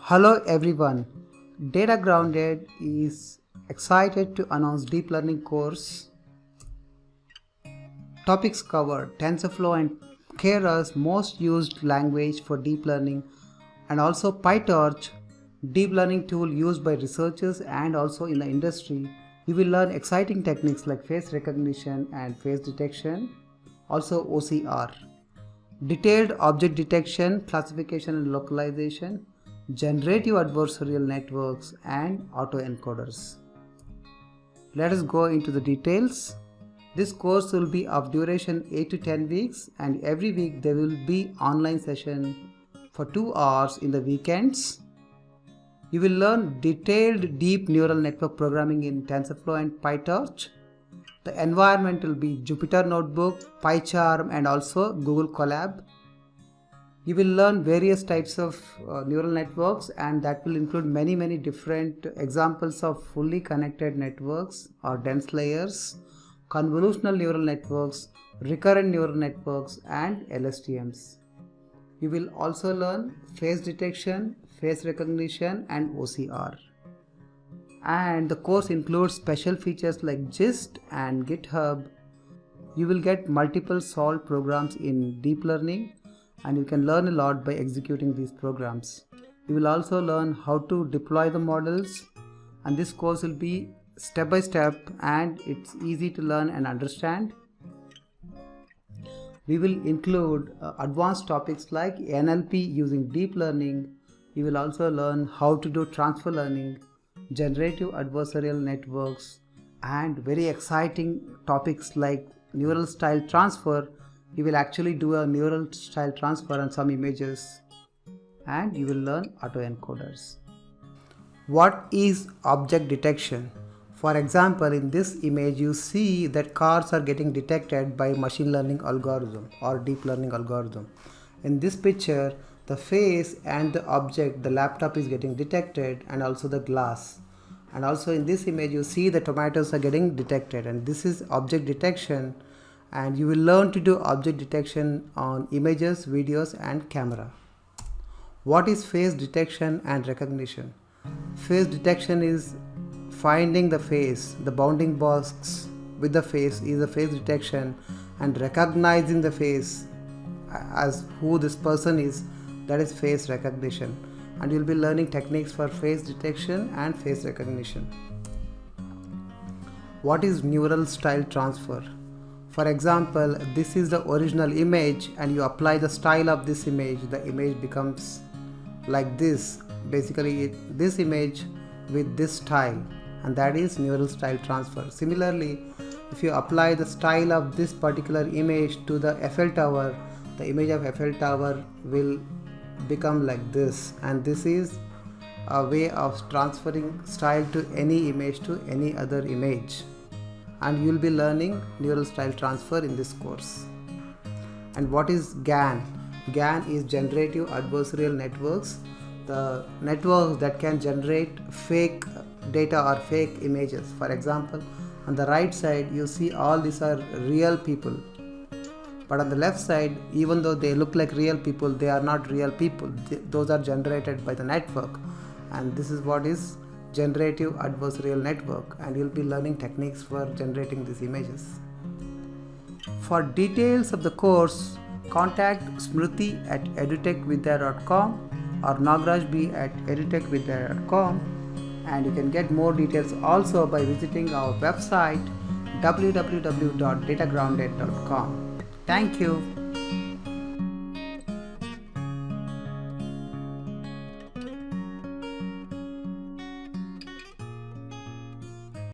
Hello everyone, Data Grounded is excited to announce deep learning course. Topics covered TensorFlow and Keras, most used language for deep learning, and also PyTorch, deep learning tool used by researchers and also in the industry. You will learn exciting techniques like face recognition and face detection, also OCR, detailed object detection, classification and localization, generative adversarial networks, and autoencoders. Let us go into the details. This course will be of duration 8 to 10 weeks, and every week there will be online session for 2 hours in the weekends. You will learn detailed deep neural network programming in TensorFlow and PyTorch. The environment will be Jupyter Notebook, PyCharm, and also Google Colab. You will learn various types of neural networks, and that will include many different examples of fully connected networks or dense layers, convolutional neural networks, recurrent neural networks, and LSTMs. You will also learn face detection, face recognition, and OCR. And the course includes special features like GIST and GitHub. You will get multiple solved programs in deep learning, and you can learn a lot by executing these programs. You will also learn how to deploy the models, and this course will be step by step and it's easy to learn and understand. We will include advanced topics like NLP using deep learning. You will also learn how to do transfer learning, generative adversarial networks, and very exciting topics like neural style transfer. You will actually do a neural style transfer on some images, and you will learn autoencoders. What is object detection? For example, in this image you see that cars are getting detected by machine learning algorithm or deep learning algorithm. In this picture, the face and the object, the laptop, is getting detected, and also the glass. And also in this image you see the tomatoes are getting detected, and this is object detection. And you will learn to do object detection on images, videos, and camera. What is face detection and recognition? Face detection is finding the face, the bounding box with the face is a face detection, and recognizing the face as who this person is, that is face recognition. And you will be learning techniques for face detection and face recognition. What is neural style transfer? For example, this is the original image and you apply the style of this image, the image becomes like this. Basically, this image with this style, and that is neural style transfer. Similarly, if you apply the style of this particular image to the Eiffel Tower, the image of Eiffel Tower will become like this, and this is a way of transferring style to any image to any other image. And you will be learning neural style transfer in this course. And what is GAN? GAN is generative adversarial networks, the networks that can generate fake data or fake images. For example, on the right side you see all these are real people, but on the left side, even though they look like real people, they are not real people. Those are generated by the network, and this is what is generative adversarial network, and you'll be learning techniques for generating these images. For details of the course, contact Smriti at edutechvidya.com or nagrajb@edutechvidya.com, and you can get more details also by visiting our website www.datagrounded.com. Thank you.